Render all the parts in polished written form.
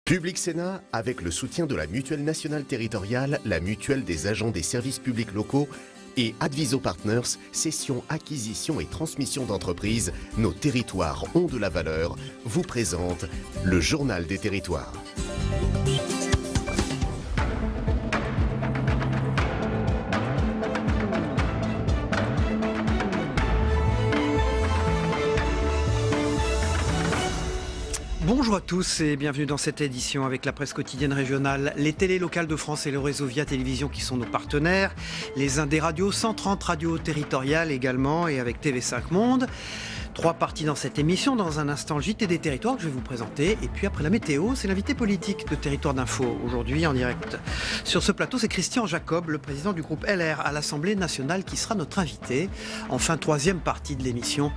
Public Sénat, avec le soutien de la Mutuelle nationale territoriale, la Mutuelle des agents des services publics locaux et Adviso Partners, cession, acquisition et transmission d'entreprises, nos territoires ont de la valeur, vous présente le Journal des territoires. Bonjour à tous et bienvenue dans cette édition avec la presse quotidienne régionale, les télés locales de France et le réseau Via Télévision qui sont nos partenaires, les Indés Radio, 130 radios territoriales également et avec TV5 Monde. 3 parties dans cette émission, dans un instant le JT des territoires que je vais vous présenter et puis après la météo, c'est l'invité politique de Territoire d'Info. Aujourd'hui en direct sur ce plateau, c'est Christian Jacob, le président du groupe LR à l'Assemblée nationale qui sera notre invité. Enfin, 3e partie de l'émission,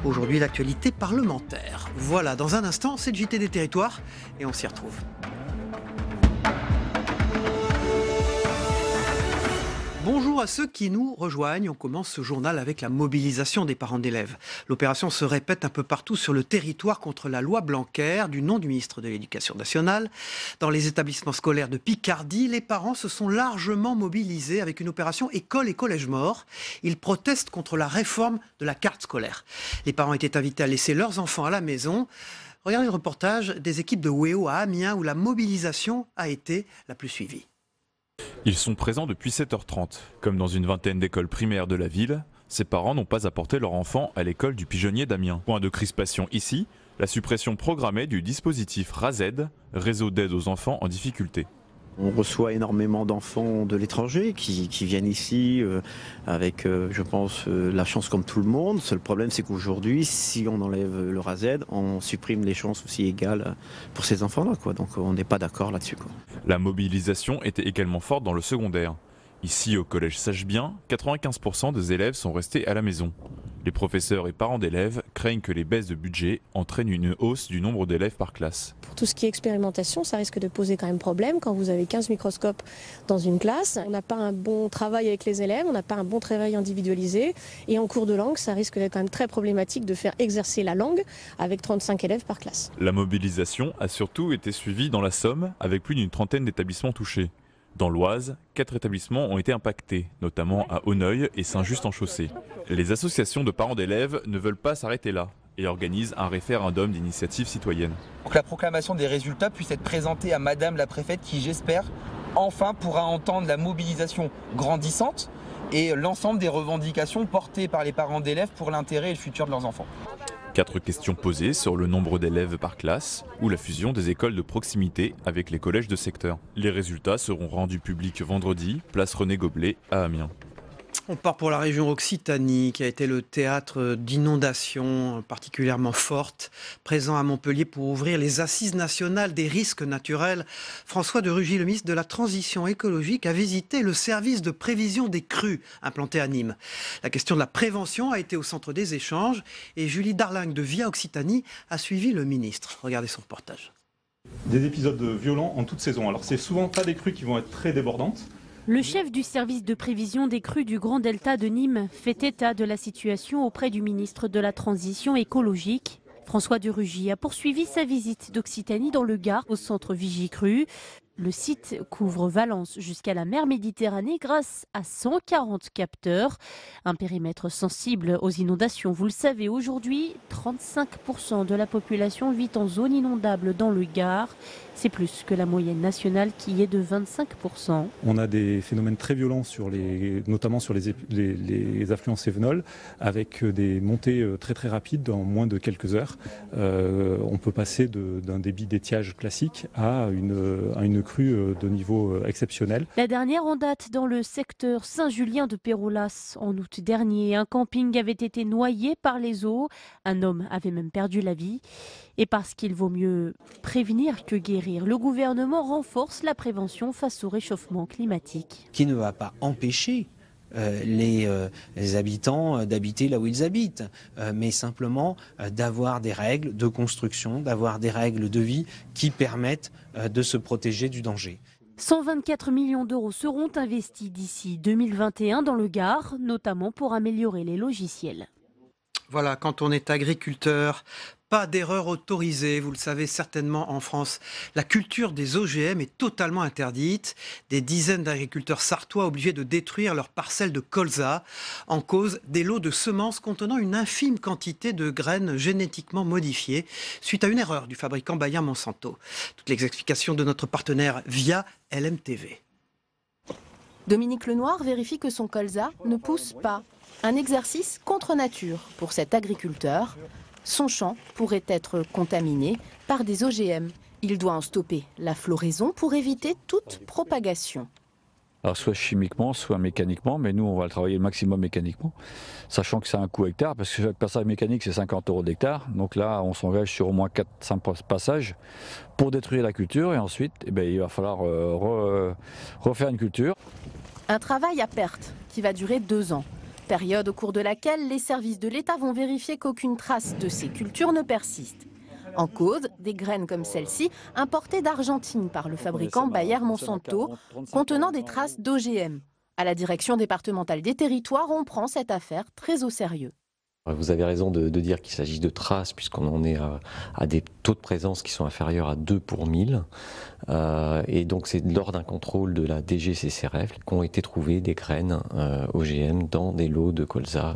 aujourd'hui l'actualité parlementaire. Voilà, dans un instant, c'est le JT des territoires et on s'y retrouve. Bonjour à ceux qui nous rejoignent. On commence ce journal avec la mobilisation des parents d'élèves. L'opération se répète un peu partout sur le territoire contre la loi Blanquer, du nom du ministre de l'Éducation nationale. Dans les établissements scolaires de Picardie, les parents se sont largement mobilisés avec une opération école et collège morts. Ils protestent contre la réforme de la carte scolaire. Les parents étaient invités à laisser leurs enfants à la maison. Regardez le reportage des équipes de WEO à Amiens où la mobilisation a été la plus suivie. Ils sont présents depuis 7h30. Comme dans une vingtaine d'écoles primaires de la ville, ces parents n'ont pas apporté leur enfant à l'école du Pigeonnier d'Amiens. Point de crispation ici, la suppression programmée du dispositif RASED, réseau d'aide aux enfants en difficulté. On reçoit énormément d'enfants de l'étranger qui viennent ici avec, je pense, la chance comme tout le monde. Le seul problème, c'est qu'aujourd'hui, si on enlève le RASED, on supprime les chances aussi égales pour ces enfants-là, quoi. Donc on n'est pas d'accord là-dessus, quoi. La mobilisation était également forte dans le secondaire. Ici, au collège Sache-Bien, 95% des élèves sont restés à la maison. Les professeurs et parents d'élèves craignent que les baisses de budget entraînent une hausse du nombre d'élèves par classe. Pour tout ce qui est expérimentation, ça risque de poser quand même problème quand vous avez 15 microscopes dans une classe. On n'a pas un bon travail avec les élèves, on n'a pas un bon travail individualisé. Et en cours de langue, ça risque d'être quand même très problématique de faire exercer la langue avec 35 élèves par classe. La mobilisation a surtout été suivie dans la Somme, avec plus d'une trentaine d'établissements touchés. Dans l'Oise, 4 établissements ont été impactés, notamment à Auneuil et Saint-Just-en-Chaussée. Les associations de parents d'élèves ne veulent pas s'arrêter là et organisent un référendum d'initiative citoyenne. Pour que la proclamation des résultats puisse être présentée à Madame la préfète qui, j'espère, enfin pourra entendre la mobilisation grandissante et l'ensemble des revendications portées par les parents d'élèves pour l'intérêt et le futur de leurs enfants. 4 questions posées sur le nombre d'élèves par classe ou la fusion des écoles de proximité avec les collèges de secteur. Les résultats seront rendus publics vendredi, place René Goblet à Amiens. On part pour la région Occitanie qui a été le théâtre d'inondations particulièrement fortes. Présent à Montpellier pour ouvrir les assises nationales des risques naturels, François de Rugy, le ministre de la Transition écologique, a visité le service de prévision des crues implanté à Nîmes. La question de la prévention a été au centre des échanges et Julie Darlingue de Via Occitanie a suivi le ministre. Regardez son reportage. Des épisodes violents en toute saison. Alors c'est souvent pas des crues qui vont être très débordantes. Le chef du service de prévision des crues du Grand Delta de Nîmes fait état de la situation auprès du ministre de la Transition écologique. François de Rugy a poursuivi sa visite d'Occitanie dans le Gard au centre Vigicru. Le site couvre Valence jusqu'à la mer Méditerranée grâce à 140 capteurs. Un périmètre sensible aux inondations. Vous le savez, aujourd'hui, 35% de la population vit en zone inondable dans le Gard. C'est plus que la moyenne nationale qui est de 25%. On a des phénomènes très violents, notamment sur les affluents cévenols, avec des montées très très rapides en moins de quelques heures. On peut passer d'un débit d'étiage classique à une crue de niveau exceptionnel. La dernière en date dans le secteur Saint-Julien de Pérolas. En août dernier, un camping avait été noyé par les eaux. Un homme avait même perdu la vie. Et parce qu'il vaut mieux prévenir que guérir, le gouvernement renforce la prévention face au réchauffement climatique. Qui ne va pas empêcher les habitants d'habiter là où ils habitent, mais simplement d'avoir des règles de construction, d'avoir des règles de vie qui permettent de se protéger du danger. 124 millions d'euros seront investis d'ici 2021 dans le Gard, notamment pour améliorer les logiciels. Voilà, quand on est agriculteur, pas d'erreur autorisée, vous le savez certainement en France. La culture des OGM est totalement interdite. Des dizaines d'agriculteurs sarthois obligés de détruire leurs parcelles de colza en cause des lots de semences contenant une infime quantité de graines génétiquement modifiées suite à une erreur du fabricant Bayer Monsanto. Toutes les explications de notre partenaire via LMTV. Dominique Lenoir vérifie que son colza ne pousse pas. Un exercice contre nature pour cet agriculteur. Son champ pourrait être contaminé par des OGM. Il doit en stopper la floraison pour éviter toute propagation. Alors soit chimiquement, soit mécaniquement, mais nous on va le travailler le maximum mécaniquement, sachant que c'est un coût hectare, parce que chaque passage mécanique c'est 50 € d'hectare, donc là on s'engage sur au moins 4-5 passages pour détruire la culture, et ensuite il va falloir refaire une culture. Un travail à perte qui va durer 2 ans. Période au cours de laquelle les services de l'État vont vérifier qu'aucune trace de ces cultures ne persiste. En cause, des graines comme celle-ci, importées d'Argentine par le fabricant Bayer Monsanto, contenant des traces d'OGM. À la direction départementale des territoires, on prend cette affaire très au sérieux. Vous avez raison de dire qu'il s'agit de traces, puisqu'on en est à des taux de présence qui sont inférieurs à 2 pour 1000. Et donc c'est lors d'un contrôle de la DGCCRF qu'ont été trouvées des graines OGM dans des lots de colza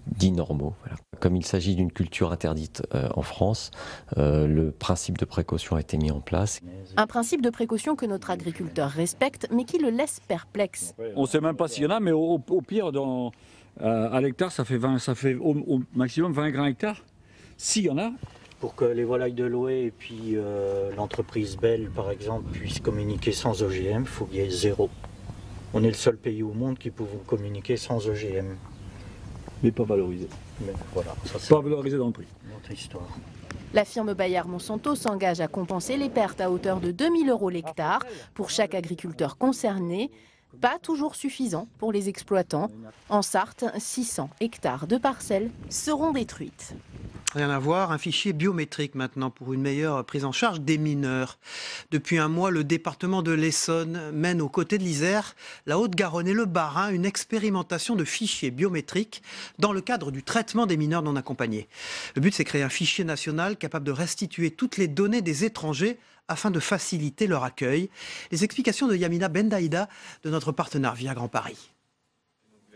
dits normaux. Voilà. Comme il s'agit d'une culture interdite en France, le principe de précaution a été mis en place. Un principe de précaution que notre agriculteur respecte, mais qui le laisse perplexe. On ne sait même pas s'il y en a, mais au pire, à l'hectare, ça fait au maximum 20 grains hectare, s'il y en a. Pour que les volailles de Loé et puis l'entreprise Bell, par exemple, puissent communiquer sans OGM, il faut qu'il y ait 0. On est le seul pays au monde qui peut communiquer sans OGM. Mais pas valorisé. Mais voilà, ça, pas valorisé dans le prix. Notre histoire. La firme Bayer Monsanto s'engage à compenser les pertes à hauteur de 2 000 € l'hectare pour chaque agriculteur concerné. Pas toujours suffisant pour les exploitants. En Sarthe, 600 hectares de parcelles seront détruites. Rien à voir, un fichier biométrique maintenant pour une meilleure prise en charge des mineurs. Depuis un mois, le département de l'Essonne mène aux côtés de l'Isère, la Haute-Garonne et le Bas-Rhin une expérimentation de fichiers biométriques dans le cadre du traitement des mineurs non accompagnés. Le but, c'est créer un fichier national capable de restituer toutes les données des étrangers afin de faciliter leur accueil. Les explications de Yamina Bendaïda de notre partenaire Via Grand Paris.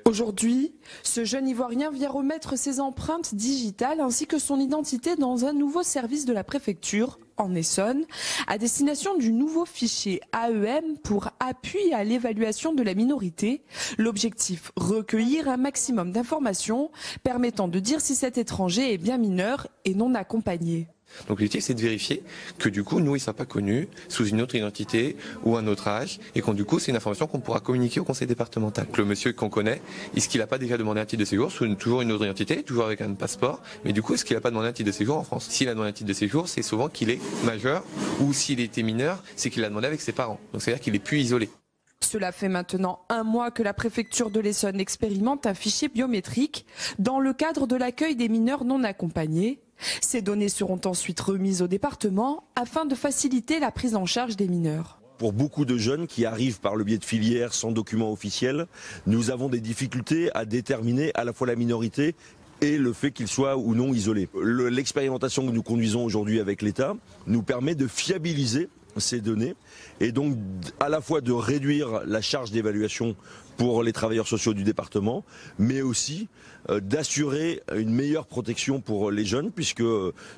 Aujourd'hui, ce jeune Ivoirien vient remettre ses empreintes digitales ainsi que son identité dans un nouveau service de la préfecture, en Essonne, à destination du nouveau fichier AEM pour appui à l'évaluation de la minorité. L'objectif, recueillir un maximum d'informations permettant de dire si cet étranger est bien mineur et non accompagné. Donc l'objectif c'est de vérifier que du coup nous il ne soit pas connu sous une autre identité ou un autre âge et qu'on du coup c'est une information qu'on pourra communiquer au conseil départemental. Donc, le monsieur qu'on connaît, est-ce qu'il n'a pas déjà demandé un titre de séjour sous toujours une autre identité, toujours avec un passeport, mais du coup est-ce qu'il n'a pas demandé un titre de séjour en France? S'il a demandé un titre de séjour, c'est souvent qu'il est majeur, ou s'il était mineur, c'est qu'il l'a demandé avec ses parents. Donc c'est-à-dire qu'il est plus isolé. Cela fait maintenant un mois que la préfecture de l'Essonne expérimente un fichier biométrique dans le cadre de l'accueil des mineurs non accompagnés. Ces données seront ensuite remises au département afin de faciliter la prise en charge des mineurs. Pour beaucoup de jeunes qui arrivent par le biais de filières sans document officiel, nous avons des difficultés à déterminer à la fois la minorité et le fait qu'ils soient ou non isolés. L'expérimentation que nous conduisons aujourd'hui avec l'État nous permet de fiabiliser ces données et donc à la fois de réduire la charge d'évaluation pour les travailleurs sociaux du département, mais aussi d'assurer une meilleure protection pour les jeunes, puisque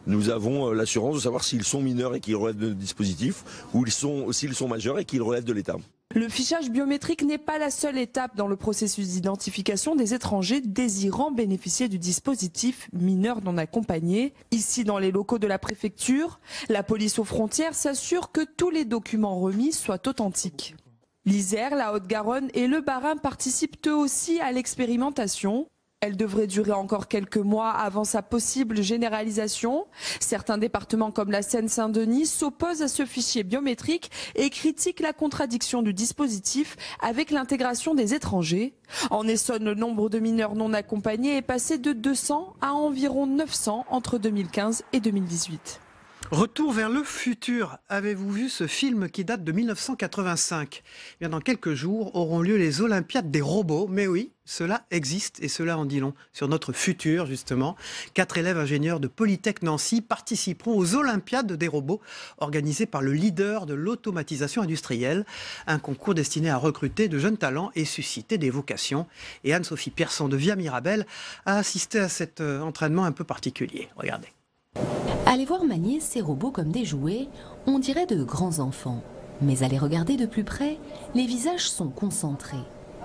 nous avons l'assurance de savoir s'ils sont mineurs et qu'ils relèvent de dispositif, ou s'ils sont majeurs et qu'ils relèvent de l'État. Le fichage biométrique n'est pas la seule étape dans le processus d'identification des étrangers désirant bénéficier du dispositif mineurs non accompagnés. Ici, dans les locaux de la préfecture, la police aux frontières s'assure que tous les documents remis soient authentiques. L'Isère, la Haute-Garonne et le Bas-Rhin participent eux aussi à l'expérimentation. Elle devrait durer encore quelques mois avant sa possible généralisation. Certains départements comme la Seine-Saint-Denis s'opposent à ce fichier biométrique et critiquent la contradiction du dispositif avec l'intégration des étrangers. En Essonne, le nombre de mineurs non accompagnés est passé de 200 à environ 900 entre 2015 et 2018. Retour vers le futur. Avez-vous vu ce film qui date de 1985 ? Eh bien, dans quelques jours auront lieu les Olympiades des robots. Mais oui, cela existe et cela en dit long sur notre futur, justement. 4 élèves ingénieurs de Polytech Nancy participeront aux Olympiades des robots organisées par le leader de l'automatisation industrielle. Un concours destiné à recruter de jeunes talents et susciter des vocations. Et Anne-Sophie Pierson de Via Mirabel a assisté à cet entraînement un peu particulier. Regardez. À les voir manier ces robots comme des jouets, on dirait de grands enfants. Mais à les regarder de plus près, les visages sont concentrés.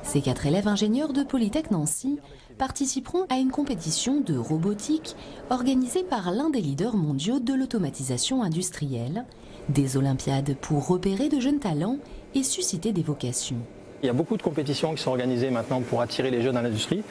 Ces 4 élèves ingénieurs de Polytech Nancy participeront à une compétition de robotique organisée par l'un des leaders mondiaux de l'automatisation industrielle. Des Olympiades pour repérer de jeunes talents et susciter des vocations. Il y a beaucoup de compétitions qui sont organisées maintenant pour attirer les jeunes à l'industrie.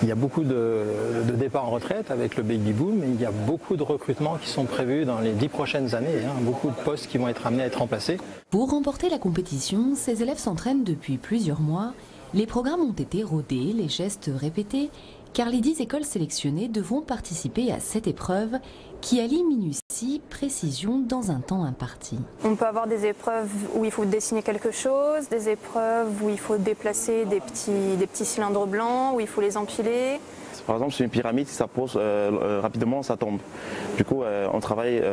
Il y a beaucoup de départs en retraite avec le baby boom. Et il y a beaucoup de recrutements qui sont prévus dans les 10 prochaines années. Beaucoup de postes qui vont être amenés à être remplacés. Pour remporter la compétition, ces élèves s'entraînent depuis plusieurs mois. Les programmes ont été rodés, les gestes répétés, car les 10 écoles sélectionnées devront participer à cette épreuve qui allie minutie, précision dans un temps imparti. On peut avoir des épreuves où il faut dessiner quelque chose, des épreuves où il faut déplacer des petits cylindres blancs, où il faut les empiler. Par exemple, sur une pyramide, si ça pose rapidement, ça tombe. Du coup, on travaille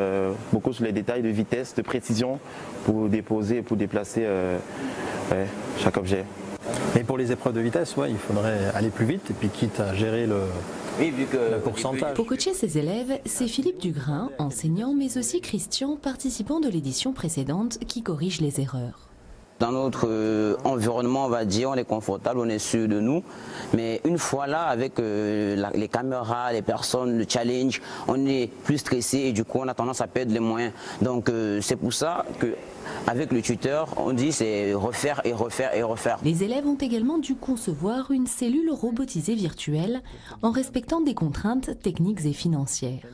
beaucoup sur les détails de vitesse, de précision pour déposer et pour déplacer chaque objet. Et pour les épreuves de vitesse, il faudrait aller plus vite et puis quitte à gérer le pourcentage. Pour coacher ses élèves, c'est Philippe Dugrain, enseignant, mais aussi Christian, participant de l'édition précédente, qui corrige les erreurs. Dans notre environnement, on va dire, on est confortable, on est sûr de nous. Mais une fois là, avec les caméras, les personnes, le challenge, on est plus stressé et du coup, on a tendance à perdre les moyens. Donc c'est pour ça qu'avec le tuteur, on dit c'est refaire et refaire et refaire. Les élèves ont également dû concevoir une cellule robotisée virtuelle en respectant des contraintes techniques et financières.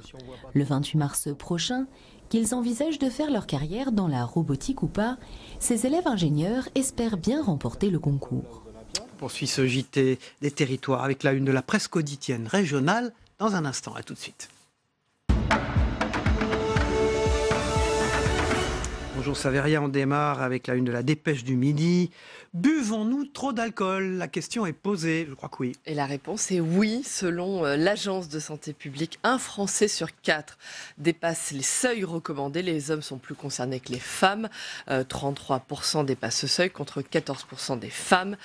Le 28 mars prochain, qu'ils envisagent de faire leur carrière dans la robotique ou pas, ces élèves ingénieurs espèrent bien remporter le concours. On poursuit ce JT des territoires avec la une de la presse quotidienne régionale dans un instant. À tout de suite. Bonjour Saveria, on démarre avec la une de la Dépêche du Midi. Buvons-nous trop d'alcool ? La question est posée, je crois que oui. Et la réponse est oui, selon l'Agence de santé publique. 1 Français sur 4 dépasse les seuils recommandés. Les hommes sont plus concernés que les femmes. 33% dépassent ce seuil contre 14% des femmes.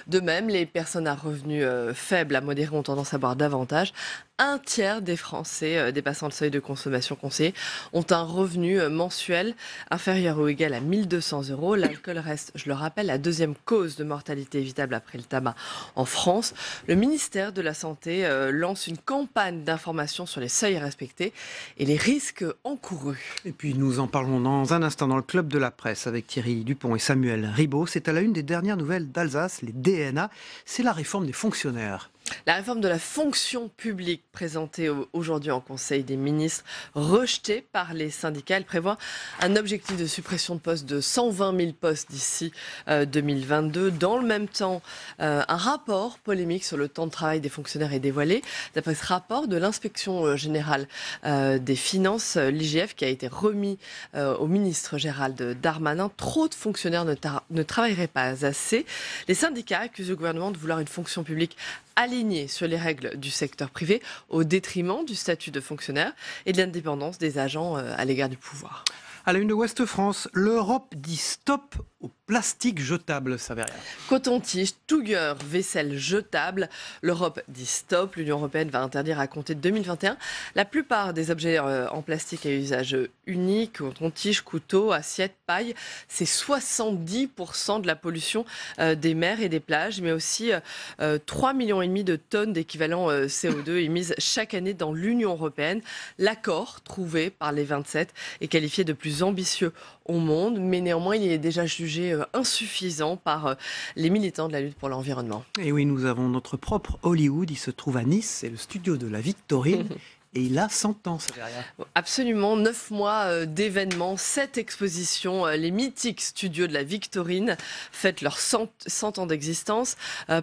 De même, les personnes à revenus faibles à modérés ont tendance à boire davantage. 1/3 des Français dépassant le seuil de consommation conseillé ont un revenu mensuel inférieur ou égal à 1 200 €. L'alcool reste, je le rappelle, la deuxième cause de mortalité évitable après le tabac en France. Le ministère de la Santé lance une campagne d'information sur les seuils respectés et les risques encourus. Et puis nous en parlons dans un instant dans le Club de la Presse avec Thierry Dupont et Samuel Ribaud. C'est à la une des dernières nouvelles d'Alsace, les DNA. C'est la réforme des fonctionnaires. La réforme de la fonction publique présentée aujourd'hui en Conseil des ministres, rejetée par les syndicats, elle prévoit un objectif de suppression de postes de 120 000 postes d'ici 2022. Dans le même temps, un rapport polémique sur le temps de travail des fonctionnaires est dévoilé. D'après ce rapport de l'Inspection générale des finances, l'IGF, qui a été remis au ministre Gérald Darmanin, trop de fonctionnaires ne travailleraient pas assez. Les syndicats accusent le gouvernement de vouloir une fonction publique alignée sur les règles du secteur privé au détriment du statut de fonctionnaire et de l'indépendance des agents à l'égard du pouvoir. À la une de Ouest France, l'Europe dit stop au plastique jetable, Saveria. Coton-tige, tougueur, vaisselle jetable. L'Europe dit stop. L'Union européenne va interdire à compter de 2021 la plupart des objets en plastique à usage unique, coton-tige, couteau, assiette, paille. C'est 70% de la pollution des mers et des plages, mais aussi 3,5 millions de tonnes d'équivalent CO2 émises chaque année dans l'Union européenne. L'accord trouvé par les 27 est qualifié de plus ambitieux au monde, mais néanmoins il est déjà jugé insuffisant par les militants de la lutte pour l'environnement. Et oui, nous avons notre propre Hollywood, il se trouve à Nice, c'est le studio de la Victorine. et il a 100 ans, ça derrière. Absolument, 9 mois d'événements, 7 expositions. Les mythiques studios de la Victorine fêtent leurs 100 ans d'existence.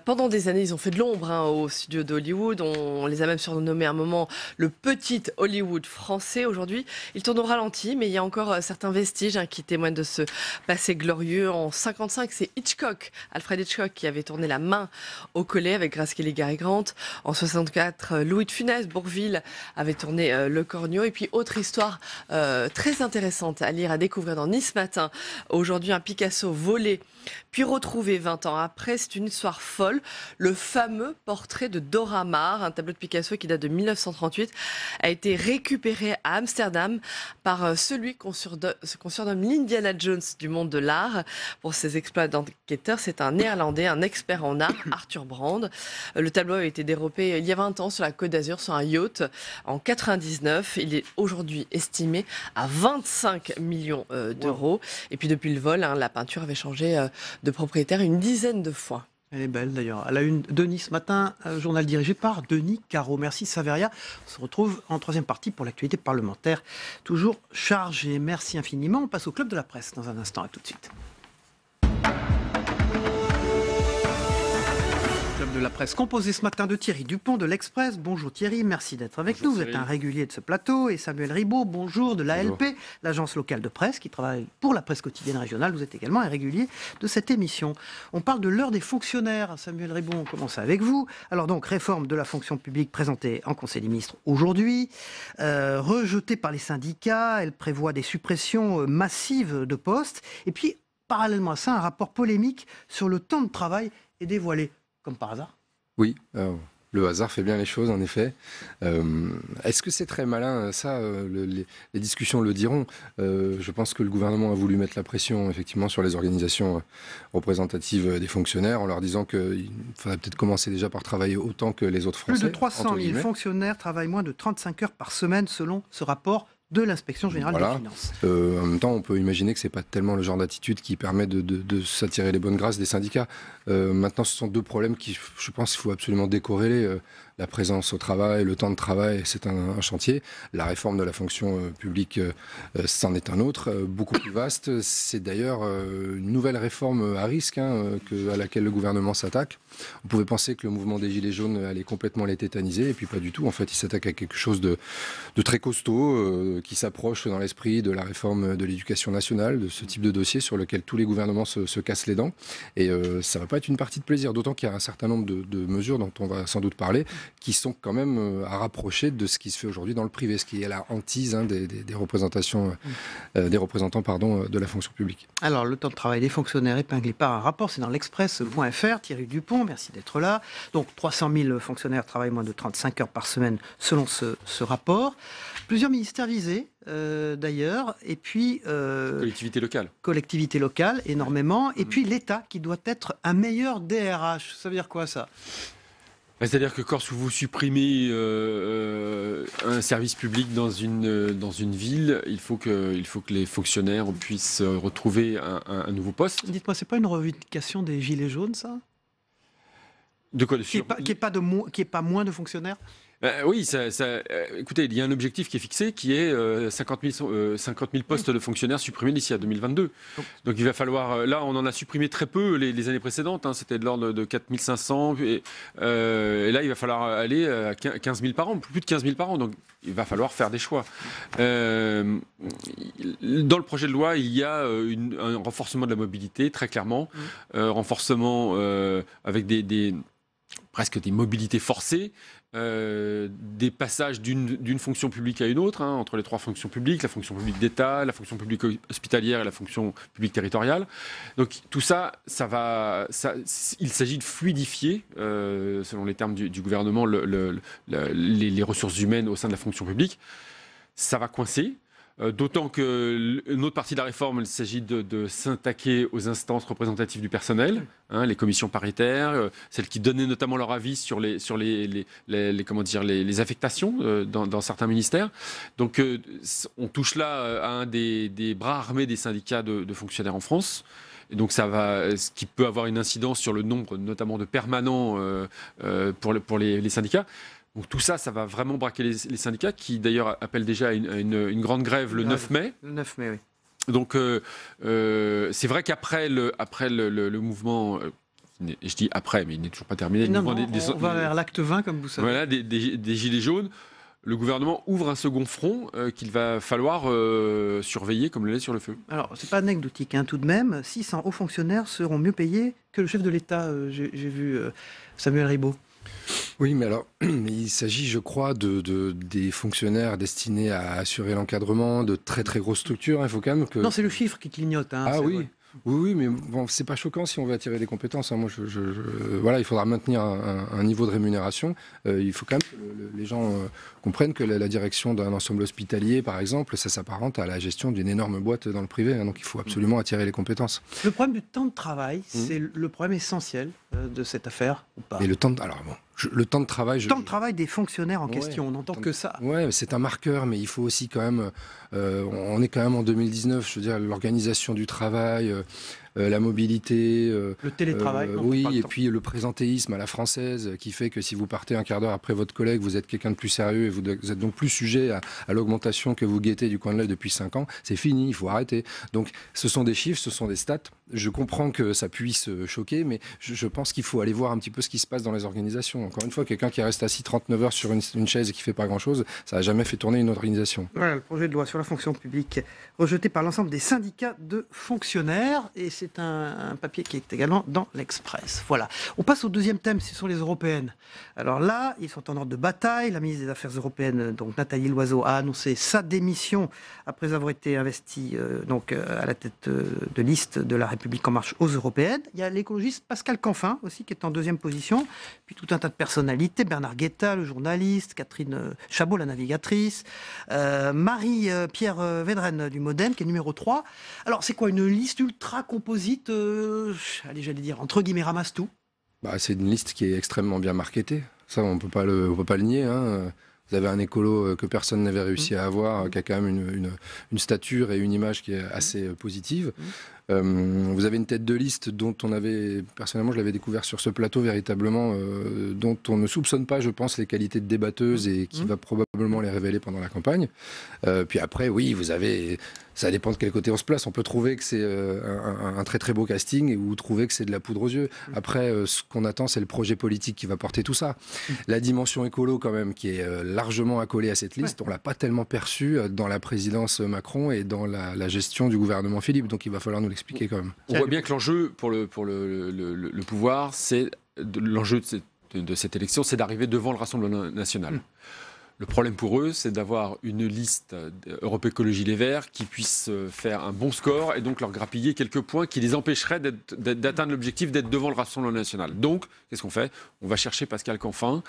Pendant des années, ils ont fait de l'ombre aux studios d'Hollywood. On les a même surnommés à un moment le petit Hollywood français. Aujourd'hui, ils tournent au ralenti, mais il y a encore certains vestiges qui témoignent de ce passé glorieux. En 1955, c'est Alfred Hitchcock, qui avait tourné La Main au collet avec Grace Kelly, Cary Grant. En 1964, Louis de Funès, Bourvil, avait tourné Le Cornio. Et puis, autre histoire très intéressante à lire, à découvrir dans Nice Matin. Aujourd'hui, un Picasso volé, puis retrouvé 20 ans après. C'est une histoire folle. Le fameux portrait de Dora Maar, un tableau de Picasso qui date de 1938, a été récupéré à Amsterdam par celui qu'on surnomme l'Indiana Jones du monde de l'art. Pour ses exploits d'enquêteur, c'est un Néerlandais, un expert en art, Arthur Brand. Le tableau a été dérobé il y a 20 ans sur la Côte d'Azur, sur un yacht, en 99. Il est aujourd'hui estimé à 25 millions d'euros. Et puis depuis le vol, la peinture avait changé de propriétaire une dizaine de fois. Elle est belle d'ailleurs. À la une de Nice Matin, journal dirigé par Denis Caro. Merci Saveria. On se retrouve en troisième partie pour l'actualité parlementaire. Toujours chargée. Merci infiniment. On passe au Club de la Presse dans un instant. À tout de suite. Club de la Presse composé ce matin de Thierry Dupont de l'Express. Bonjour Thierry, merci d'être avec nous. Vous êtes un régulier de ce plateau. Et Samuel Ribaud, bonjour, de l'ALP, l'agence locale de presse qui travaille pour la presse quotidienne régionale. Vous êtes également un régulier de cette émission. On parle de l'heure des fonctionnaires. Samuel Ribaud, on commence avec vous. Alors donc, réforme de la fonction publique présentée en Conseil des ministres aujourd'hui. Rejetée par les syndicats, elle prévoit des suppressions massives de postes. Et puis, parallèlement à ça, un rapport polémique sur le temps de travail est dévoilé. Comme par hasard ? Oui, le hasard fait bien les choses, en effet. Est-ce que c'est très malin ? Ça, les discussions le diront. Je pense que le gouvernement a voulu mettre la pression, effectivement, sur les organisations représentatives des fonctionnaires, en leur disant qu'il faudrait peut-être commencer déjà par travailler autant que les autres Français. Plus de 300 000 fonctionnaires travaillent moins de 35 heures par semaine, selon ce rapport de l'Inspection Générale des Finances. En même temps, on peut imaginer que ce n'est pas tellement le genre d'attitude qui permet de s'attirer les bonnes grâces des syndicats. Maintenant, ce sont deux problèmes qui, je pense, qu'il faut absolument décorréler. La présence au travail, le temps de travail, c'est un chantier. La réforme de la fonction publique, c'en est un autre, beaucoup plus vaste. C'est d'ailleurs une nouvelle réforme à risque à laquelle le gouvernement s'attaque. On pouvait penser que le mouvement des Gilets jaunes allait complètement les tétaniser, et puis pas du tout. En fait, il s'attaque à quelque chose de très costaud, qui s'approche dans l'esprit de la réforme de l'éducation nationale, de ce type de dossier sur lequel tous les gouvernements se cassent les dents. Et ça ne va pas être une partie de plaisir, d'autant qu'il y a un certain nombre de mesures dont on va sans doute parler, qui sont quand même à rapprocher de ce qui se fait aujourd'hui dans le privé, ce qui est la hantise des représentants de la fonction publique. Alors, le temps de travail des fonctionnaires épinglé par un rapport, c'est dans l'Express.fr. Thierry Dupont, merci d'être là. Donc, 300 000 fonctionnaires travaillent moins de 35 heures par semaine, selon ce rapport. Plusieurs ministères visés, d'ailleurs, et puis... Collectivités locales, énormément. Et puis l'État, qui doit être un meilleur DRH. Ça veut dire quoi, ça ? C'est-à-dire que quand vous supprimez un service public dans une ville, il faut que les fonctionnaires puissent retrouver un nouveau poste. Dites-moi, c'est pas une revendication des Gilets jaunes, ça ? De quoi ? Qui est pas moins de fonctionnaires ? Oui, écoutez, il y a un objectif qui est fixé, qui est 50 000 postes de fonctionnaires supprimés d'ici à 2022. Donc il va falloir... Là, on en a supprimé très peu les années précédentes, c'était de l'ordre de 4 500. Et là, il va falloir aller à 15 000 par an, plus de 15 000 par an. Donc il va falloir faire des choix. Dans le projet de loi, il y a un renforcement de la mobilité, très clairement. Renforcement avec presque des mobilités forcées. Des passages d'une fonction publique à une autre, entre les trois fonctions publiques, la fonction publique d'État, la fonction publique hospitalière et la fonction publique territoriale. Donc tout ça, il s'agit de fluidifier, selon les termes du gouvernement, les ressources humaines au sein de la fonction publique. Ça va coincer. D'autant qu'une autre partie de la réforme, il s'agit de s'attaquer aux instances représentatives du personnel, les commissions paritaires, celles qui donnaient notamment leur avis sur les affectations dans certains ministères. Donc on touche là à un des bras armés des syndicats de fonctionnaires en France. Et donc ce qui peut avoir une incidence sur le nombre notamment de permanents pour les syndicats. Donc tout ça, ça va vraiment braquer les syndicats qui d'ailleurs appellent déjà à une grande grève le 9 mai. Le 9 mai, oui. Donc c'est vrai qu'après le mouvement, je dis après, mais il n'est toujours pas terminé. Non, on va vers l'acte 20, comme vous savez. Voilà, des gilets jaunes. Le gouvernement ouvre un second front qu'il va falloir surveiller comme le lait sur le feu. Alors, c'est pas anecdotique, hein, tout de même. 600 hauts fonctionnaires seront mieux payés que le chef de l'État. J'ai vu Samuel Ribaud. Oui, mais alors, il s'agit, je crois, des fonctionnaires destinés à assurer l'encadrement de très très grosses structures. Il faut quand même que... Non, c'est le chiffre qui clignote. Hein, ah oui. Vrai. Oui, mais bon, c'est pas choquant si on veut attirer des compétences. Hein. Moi, voilà, il faudra maintenir un niveau de rémunération. Il faut quand même que les gens comprennent que la direction d'un ensemble hospitalier, par exemple, ça s'apparente à la gestion d'une énorme boîte dans le privé. Hein. Donc, il faut absolument attirer les compétences. Le problème du temps de travail, c'est le problème essentiel de cette affaire, ou pas? Et le temps de... Alors, bon, le temps de travail... Le temps de travail des fonctionnaires en question, on n'entend que ça. Oui, c'est un marqueur, mais il faut aussi quand même... on est quand même en 2019, je veux dire, l'organisation du travail... la mobilité, le télétravail, oui, et puis le présentéisme à la française qui fait que si vous partez un quart d'heure après votre collègue, vous êtes quelqu'un de plus sérieux et vous êtes donc plus sujet à l'augmentation que vous guettez du coin de l'œil depuis 5 ans. C'est fini, il faut arrêter. Donc ce sont des chiffres, ce sont des stats. Je comprends que ça puisse choquer, mais je pense qu'il faut aller voir un petit peu ce qui se passe dans les organisations. Encore une fois, quelqu'un qui reste assis 39 heures sur une chaise et qui fait pas grand-chose, ça n'a jamais fait tourner une organisation. Voilà, le projet de loi sur la fonction publique rejeté par l'ensemble des syndicats de fonctionnaires, et c'est un papier qui est également dans l'Express. Voilà. On passe au deuxième thème, ce sont les européennes. Alors là, ils sont en ordre de bataille. La ministre des Affaires européennes, donc Nathalie Loiseau, a annoncé sa démission après avoir été investie à la tête de liste de la République En Marche aux européennes. Il y a l'écologiste Pascal Canfin aussi qui est en deuxième position. Puis tout un tas de personnalités, Bernard Guetta, le journaliste, Catherine Chabot, la navigatrice, Marie-Pierre Védrenne du Modem qui est numéro 3. Alors c'est quoi, une liste ultra composite, j'allais dire entre guillemets ramasse tout? C'est une liste qui est extrêmement bien marketée. Ça, on peut pas le nier. Hein. Vous avez un écolo que personne n'avait réussi à avoir, qui a quand même une stature et une image qui est assez positive. Vous avez une tête de liste dont personnellement, je l'avais découvert sur ce plateau véritablement, dont on ne soupçonne pas, je pense, les qualités de débatteuse et qui va probablement les révéler pendant la campagne. Puis après, oui, ça dépend de quel côté on se place. On peut trouver que c'est un très très beau casting ou trouver que c'est de la poudre aux yeux. Après, ce qu'on attend, c'est le projet politique qui va porter tout ça. La dimension écolo, quand même, qui est largement accolée à cette liste, on l'a pas tellement perçue dans la présidence Macron et dans la gestion du gouvernement Philippe. Donc il va falloir nous l'expliquer quand même. On voit bien que l'enjeu pour le pouvoir, l'enjeu de cette élection, c'est d'arriver devant le Rassemblement national. Le problème pour eux, c'est d'avoir une liste Europe Écologie Les Verts qui puisse faire un bon score et donc leur grappiller quelques points qui les empêcheraient d'atteindre l'objectif d'être devant le Rassemblement national. Donc, qu'est-ce qu'on fait? On va chercher Pascal Canfin,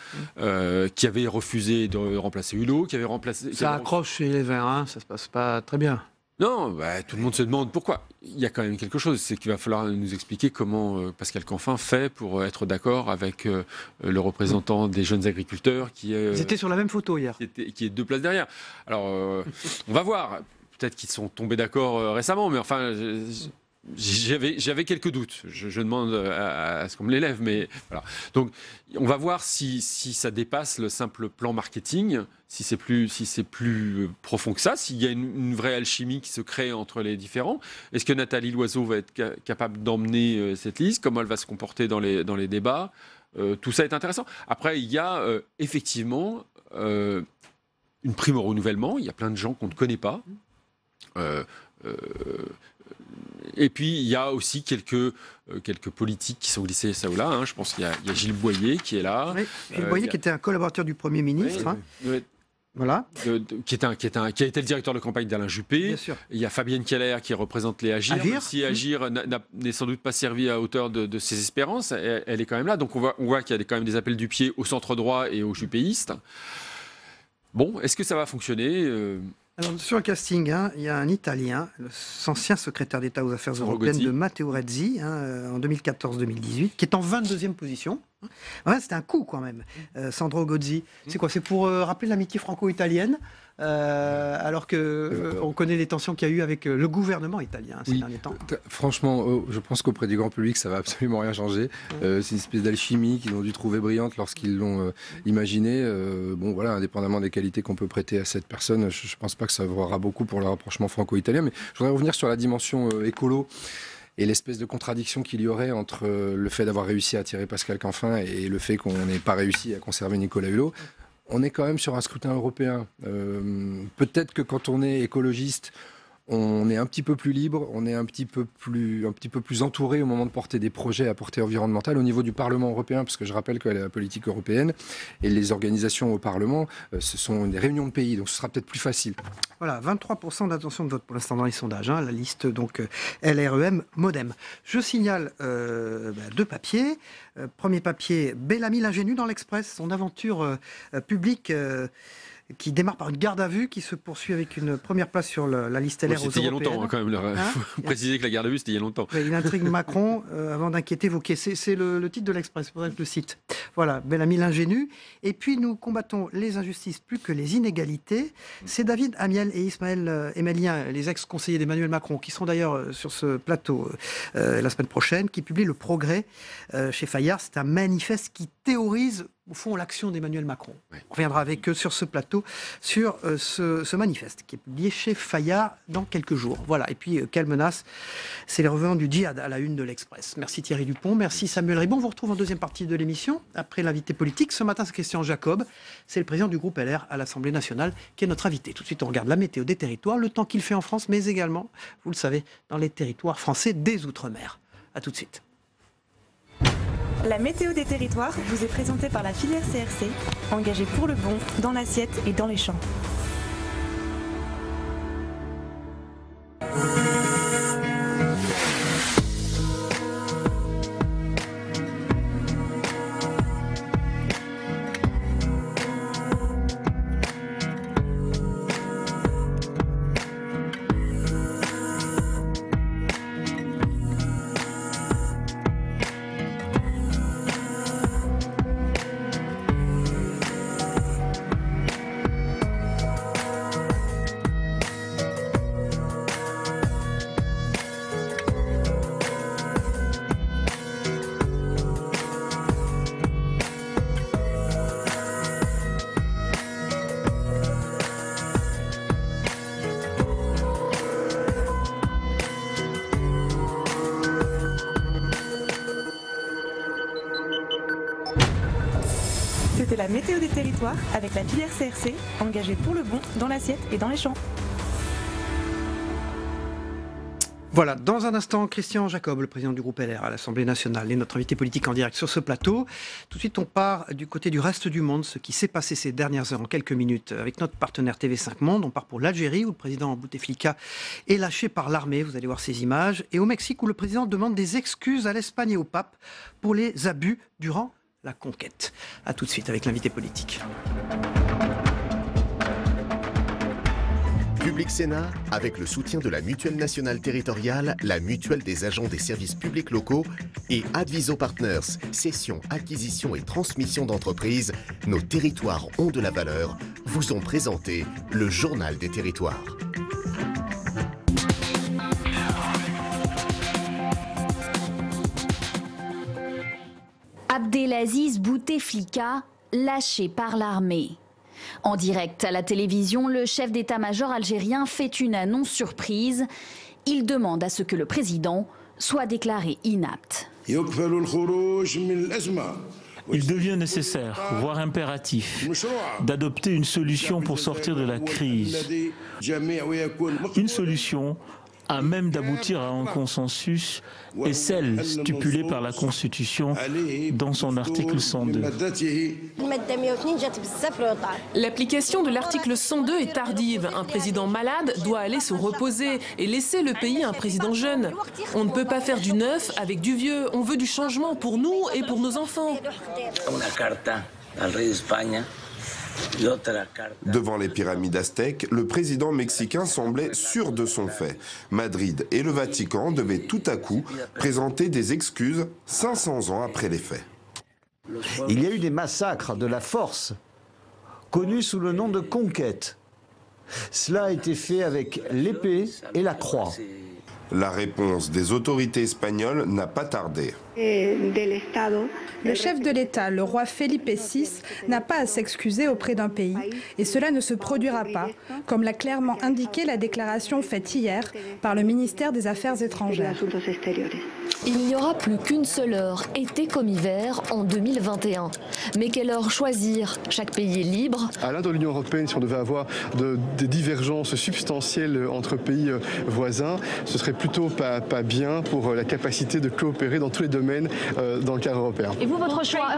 qui avait refusé de remplacer Hulot, qui avait remplacé... Ça accroche chez les Verts, hein, ça se passe pas très bien. Non, tout le monde se demande pourquoi. Il y a quand même quelque chose, c'est qu'il va falloir nous expliquer comment Pascal Canfin fait pour être d'accord avec le représentant des jeunes agriculteurs qui est... Ils étaient sur la même photo hier. Qui est 2 places derrière. Alors, on va voir. Peut-être qu'ils sont tombés d'accord récemment, mais enfin... J'avais quelques doutes. Je demande à ce qu'on me l'élève, mais voilà. Donc, on va voir si ça dépasse le simple plan marketing, si c'est plus profond que ça, s'il y a une vraie alchimie qui se crée entre les différents. Est-ce que Nathalie Loiseau va être capable d'emmener cette liste? Comment elle va se comporter dans les débats? Tout ça est intéressant. Après, il y a effectivement une prime au renouvellement. Il y a plein de gens qu'on ne connaît pas. Et puis, il y a aussi quelques politiques qui sont glissés ça ou là. Hein. Je pense qu'il y a Gilles Boyer qui est là. Oui, Gilles Boyer qui était un collaborateur du Premier ministre. Oui. Voilà. Qui a été le directeur de campagne d'Alain Juppé. Bien sûr. Il y a Fabienne Keller qui représente les Agir. Même si Agir n'est sans doute pas servi à hauteur de ses espérances, elle est quand même là. Donc on voit qu'il y a quand même des appels du pied au centre droit et aux juppéistes. Bon, est-ce que ça va fonctionner Alors, sur le casting, il y a un Italien, l'ancien secrétaire d'État aux Affaires européennes de Matteo Renzi, en 2014-2018, qui est en 22e position. Ouais, c'était un coup quand même, Sandro Gozzi. C'est quoi? C'est pour rappeler l'amitié franco-italienne. alors qu'on connaît les tensions qu'il y a eu avec le gouvernement italien ces derniers temps. Franchement, je pense qu'auprès du grand public, ça va absolument rien changer. C'est une espèce d'alchimie qu'ils ont dû trouver brillante lorsqu'ils l'ont imaginé. Bon, voilà, indépendamment des qualités qu'on peut prêter à cette personne, je ne pense pas que ça vaudra beaucoup pour le rapprochement franco-italien. Mais je voudrais revenir sur la dimension écolo et l'espèce de contradiction qu'il y aurait entre le fait d'avoir réussi à attirer Pascal Canfin et le fait qu'on n'ait pas réussi à conserver Nicolas Hulot. On est quand même sur un scrutin européen. Peut-être que quand on est écologiste, on est un petit peu plus libre, on est un petit peu plus entouré au moment de porter des projets à portée environnementale au niveau du Parlement européen, parce que je rappelle que la politique européenne et les organisations au Parlement, ce sont des réunions de pays, donc ce sera peut-être plus facile. Voilà, 23% d'intention de vote pour l'instant dans les sondages, la liste donc LREM Modem. Je signale 2 papiers. Premier papier, Bellamy l'ingénu dans l'Express, son aventure publique qui démarre par une garde à vue, qui se poursuit avec une première place sur la liste LR aux européennes. C'était il y a longtemps, quand même. Il faut préciser que la garde à vue, c'était il y a longtemps. Il intrigue Macron avant d'inquiéter vos caissés. C'est le titre de l'Express, c'est pour ça que je le cite. Voilà, Bellamy l'ingénu. Et puis, nous combattons les injustices plus que les inégalités. C'est David Amiel et Ismaël Emelien, les ex-conseillers d'Emmanuel Macron, qui sont d'ailleurs sur ce plateau la semaine prochaine, qui publient Le Progrès chez Fayard. C'est un manifeste qui théorise au fond l'action d'Emmanuel Macron. On reviendra avec eux sur ce plateau, sur ce manifeste qui est publié chez Fayard dans quelques jours. Voilà. Et puis, quelle menace, c'est les revenants du djihad à la une de l'Express. Merci Thierry Dupont, merci Samuel Ribon. On vous retrouve en deuxième partie de l'émission, après l'invité politique. Ce matin, c'est Christian Jacob, c'est le président du groupe LR à l'Assemblée nationale, qui est notre invité. Tout de suite, on regarde la météo des territoires, le temps qu'il fait en France, mais également, vous le savez, dans les territoires français des Outre-mer. A tout de suite. La météo des territoires vous est présentée par la filière CRC, engagée pour le bon, dans l'assiette et dans les champs. C'était la météo des territoires avec la filière CRC, engagée pour le bon, dans l'assiette et dans les champs. Voilà, dans un instant, Christian Jacob, le président du groupe LR à l'Assemblée nationale, et notre invité politique en direct sur ce plateau. Tout de suite, on part du côté du reste du monde, ce qui s'est passé ces dernières heures en quelques minutes avec notre partenaire TV5 Monde. On part pour l'Algérie, où le président Bouteflika est lâché par l'armée, vous allez voir ces images, et au Mexique, où le président demande des excuses à l'Espagne et au pape pour les abus durant la conquête. A tout de suite avec l'invité politique. Public Sénat, avec le soutien de la Mutuelle nationale territoriale, la Mutuelle des agents des services publics locaux et Adviso Partners, cession, acquisition et transmission d'entreprises, nos territoires ont de la valeur, vous ont présenté le Journal des territoires. Abdelaziz Bouteflika, lâché par l'armée. En direct à la télévision, le chef d'état-major algérien fait une annonce surprise. Il demande à ce que le président soit déclaré inapte. Il devient nécessaire, voire impératif, d'adopter une solution pour sortir de la crise. Une solution à même d'aboutir à un consensus est celle stipulée par la Constitution dans son article 102. L'application de l'article 102 est tardive. Un président malade doit aller se reposer et laisser le pays à un président jeune. On ne peut pas faire du neuf avec du vieux. On veut du changement pour nous et pour nos enfants. Devant les pyramides aztèques, le président mexicain semblait sûr de son fait. Madrid et le Vatican devaient tout à coup présenter des excuses 500 ans après les faits. Il y a eu des massacres de la force, connus sous le nom de conquête. Cela a été fait avec l'épée et la croix. La réponse des autorités espagnoles n'a pas tardé. Le chef de l'État, le roi Felipe VI, n'a pas à s'excuser auprès d'un pays et cela ne se produira pas, comme l'a clairement indiqué la déclaration faite hier par le ministère des Affaires étrangères. Il n'y aura plus qu'une seule heure, été comme hiver, en 2021. Mais quelle heure choisir? Chaque pays est libre. À l'intérieur de l'Union européenne, si on devait avoir des divergences substantielles entre pays voisins, ce serait plutôt pas bien pour la capacité de coopérer dans tous les domaines dans le cadre européen. Et vous, votre choix?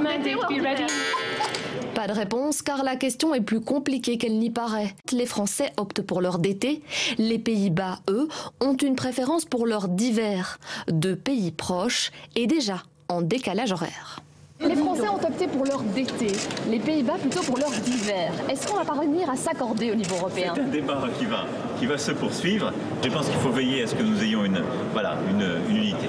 Pas de réponse, car la question est plus compliquée qu'elle n'y paraît. Les Français optent pour l'heure d'été. Les Pays-Bas, eux, ont une préférence pour l'heure d'hiver. Deux pays proches et déjà en décalage horaire. Les Français ont opté pour l'heure d'été, les Pays-Bas plutôt pour l'heure d'hiver. Est-ce qu'on va parvenir à s'accorder au niveau européen? C'est un débat qui va se poursuivre. Je pense qu'il faut veiller à ce que nous ayons une unité.